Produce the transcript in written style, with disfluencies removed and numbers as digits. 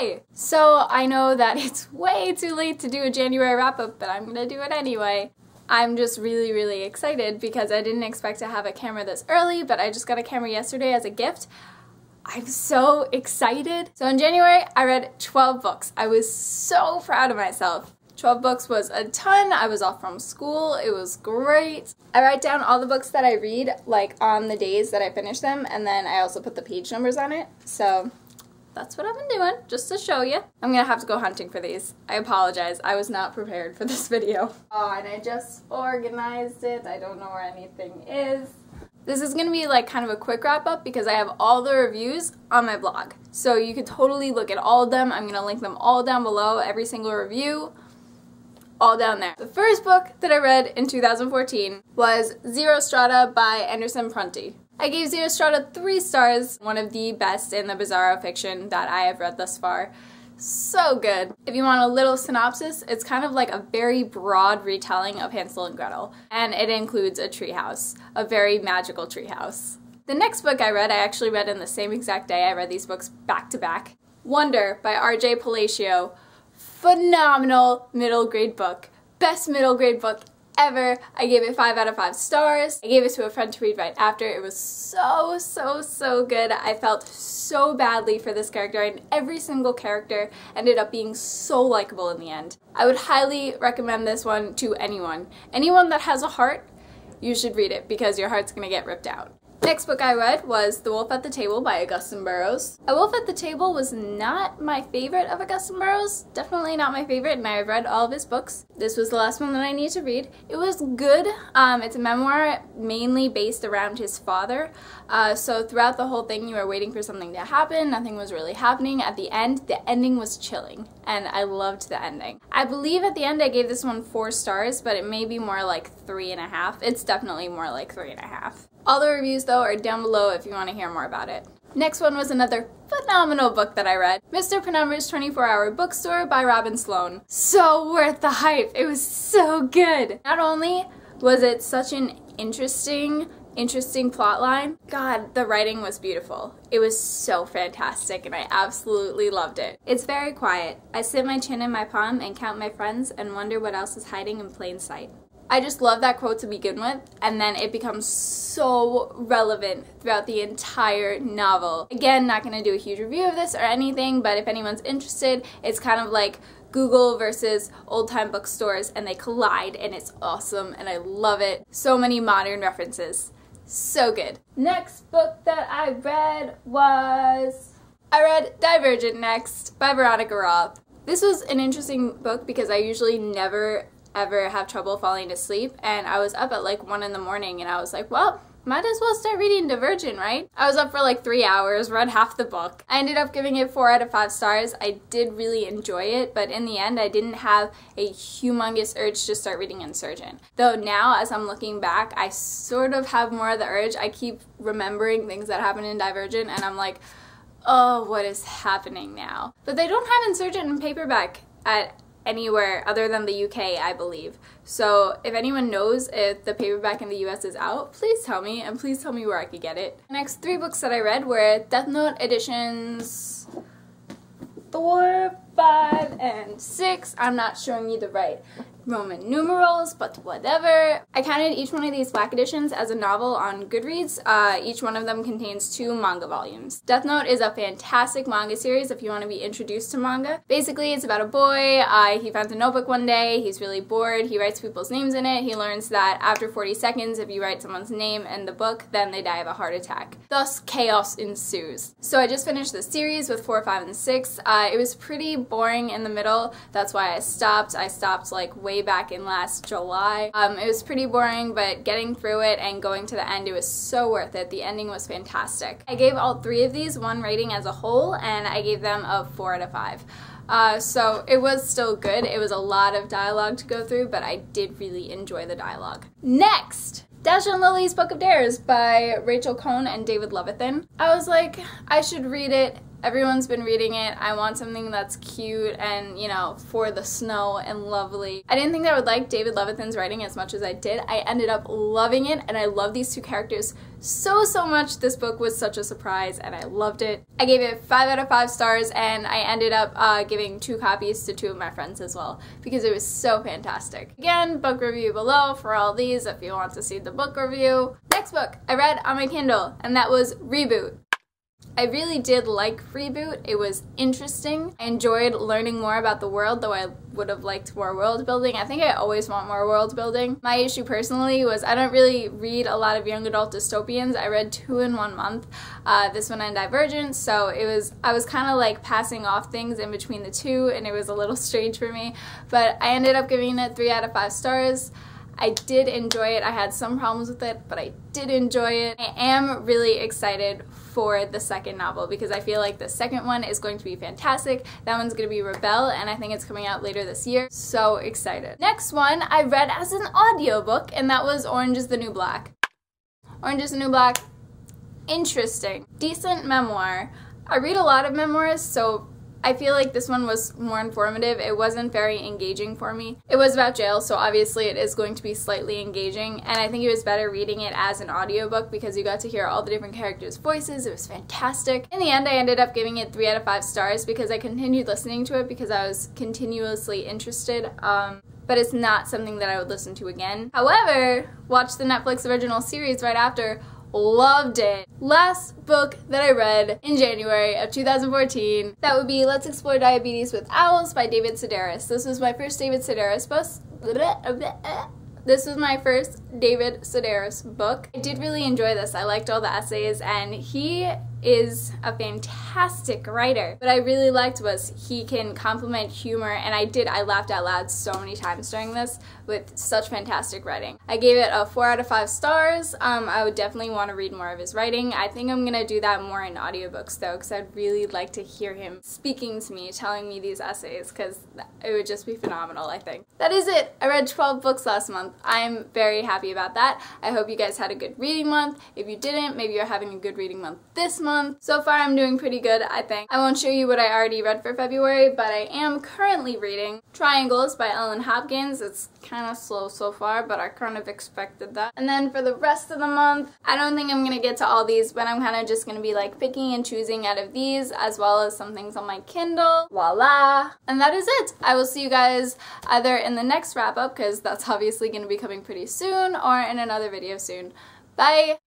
Hi! So I know that it's way too late to do a January wrap-up, but I'm gonna do it anyway. I'm just really excited because I didn't expect to have a camera this early, but I just got a camera yesterday as a gift. I'm so excited. So in January, I read 12 books. I was so proud of myself. 12 books was a ton. I was off from school. It was great. I write down all the books that I read, like on the days that I finish them, and then I also put the page numbers on it. So that's what I've been doing, just to show you. I'm gonna have to go hunting for these. I apologize. I was not prepared for this video. Oh, and I just organized it. I don't know where anything is. This is going to be like kind of a quick wrap up because I have all the reviews on my blog. So you can totally look at all of them. I'm going to link them all down below, every single review, all down there. The first book that I read in 2014 was ZeroStrata by Anderson Prunty. I gave ZeroStrata 3 stars, one of the best in the bizarro fiction that I have read thus far. So good. If you want a little synopsis, it's kind of like a very broad retelling of Hansel and Gretel, and it includes a treehouse, a very magical treehouse. The next book I read, I actually read in the same exact day. I read these books back to back. Wonder by R.J. Palacio. Phenomenal middle grade book. Best middle grade book ever. I gave it 5 out of 5 stars. I gave it to a friend to read right after. It was so good. I felt so badly for this character, and every single character ended up being so likable in the end. I would highly recommend this one to anyone. Anyone that has a heart, you should read it because your heart's gonna get ripped out. Next book I read was The Wolf at the Table by Augustin Burroughs. A Wolf at the Table was not my favorite of Augustin Burroughs. Definitely not my favorite, and I've read all of his books. This was the last one that I need to read. It was good. It's a memoir mainly based around his father. So throughout the whole thing you were waiting for something to happen. Nothing was really happening. At the end, the ending was chilling, and I loved the ending. I believe at the end I gave this one 4 stars, but it may be more like 3.5. It's definitely more like 3.5. All the reviews, though, are down below if you want to hear more about it. Next one was another phenomenal book that I read. Mr. Penumbra's 24-Hour Bookstore by Robin Sloan. So worth the hype. It was so good. Not only was it such an interesting plotline, God, the writing was beautiful. It was so fantastic, and I absolutely loved it. It's very quiet. I sit my chin in my palm and count my friends and wonder what else is hiding in plain sight. I just love that quote to begin with, and then it becomes so relevant throughout the entire novel. Again, not going to do a huge review of this or anything, but if anyone's interested, it's kind of like Google versus old-time bookstores, and they collide, and it's awesome, and I love it. So many modern references. So good. Next book that I read was... I read Divergent next by Veronica Roth. This was an interesting book because I usually never ever have trouble falling asleep, and I was up at like 1 in the morning, and I was like, well, might as well start reading Divergent, right? I was up for like 3 hours, read half the book. I ended up giving it 4 out of 5 stars. I did really enjoy it, but in the end I didn't have a humongous urge to start reading Insurgent. Though now, as I'm looking back, I sort of have more of the urge. I keep remembering things that happened in Divergent, and I'm like, oh, what is happening now? But they don't have Insurgent in paperback at anywhere other than the UK, I believe. So if anyone knows if the paperback in the US is out, please tell me, and please tell me where I could get it. The next 3 books that I read were Death Note editions 4, 5, and 6. I'm not showing you the right Roman numerals, but whatever. I counted each one of these black editions as a novel on Goodreads. Each one of them contains 2 manga volumes. Death Note is a fantastic manga series if you want to be introduced to manga. Basically, it's about a boy. He finds a notebook one day. He's really bored. He writes people's names in it. He learns that after 40 seconds, if you write someone's name in the book, then they die of a heart attack. Thus, chaos ensues. So I just finished the series with 4, 5, and 6. It was pretty boring in the middle. That's why I stopped. I stopped like way back in last July. It was pretty boring, but getting through it and going to the end, it was so worth it. The ending was fantastic. I gave all 3 of these 1 rating as a whole, and I gave them a 4 out of 5. So it was still good. It was a lot of dialogue to go through, but I did really enjoy the dialogue. Next! Dash and Lily's Book of Dares by Rachel Cohn and David Levithan. I was like, I should read it Everyone's been reading it. I want something that's cute and, you know, for the snow and lovely. I didn't think I would like David Levithan's writing as much as I did. I ended up loving it, and I love these two characters so much. This book was such a surprise, and I loved it. I gave it 5 out of 5 stars, and I ended up giving 2 copies to 2 of my friends as well, because it was so fantastic. Again, book review below for all these if you want to see the book review. Next book I read on my Kindle, and that was Reboot. I really did like Reboot. It was interesting. I enjoyed learning more about the world, though I would have liked more world building. I think I always want more world building. My issue personally was I don't really read a lot of young adult dystopians. I read 2 in 1 month, this one and Divergent, so I was kind of like passing off things in between the two, and it was a little strange for me, but I ended up giving it 3 out of 5 stars. I did enjoy it. I had some problems with it, but I did enjoy it. I am really excited for the second novel because I feel like the second one is going to be fantastic. That one's going to be Rebel, and I think it's coming out later this year. So excited. Next one I read as an audiobook, and that was Orange is the New Black. Orange is the New Black, interesting. Decent memoir. I read a lot of memoirs, so I feel like this one was more informative. It wasn't very engaging for me. It was about jail, so obviously it is going to be slightly engaging, and I think it was better reading it as an audiobook because you got to hear all the different characters' voices. It was fantastic. In the end, I ended up giving it 3 out of 5 stars because I continued listening to it because I was continuously interested. But it's not something that I would listen to again. However, watched the Netflix original series right after. Loved it. Last book that I read in January of 2014, that would be Let's Explore Diabetes with Owls by David Sedaris. This was my first David Sedaris book. I did really enjoy this. I liked all the essays, and he is a fantastic writer. What I really liked was he can complement humor, and I laughed out loud so many times during this with such fantastic writing. I gave it a 4 out of 5 stars. I would definitely want to read more of his writing. I think I'm gonna do that more in audiobooks though, because I'd really like to hear him speaking to me, telling me these essays, because it would just be phenomenal, I think. That is it. I read 12 books last month. I'm very happy about that. I hope you guys had a good reading month. If you didn't, maybe you're having a good reading month this month. So far I'm doing pretty good, I think. I won't show you what I already read for February, but I am currently reading Triangles by Ellen Hopkins. It's kind of slow so far, but I kind of expected that. And then for the rest of the month, I don't think I'm gonna get to all these, but I'm kind of just gonna be like picking and choosing out of these, as well as some things on my Kindle. Voila! And that is it. I will see you guys either in the next wrap up, because that's obviously gonna be coming pretty soon, or in another video soon. Bye!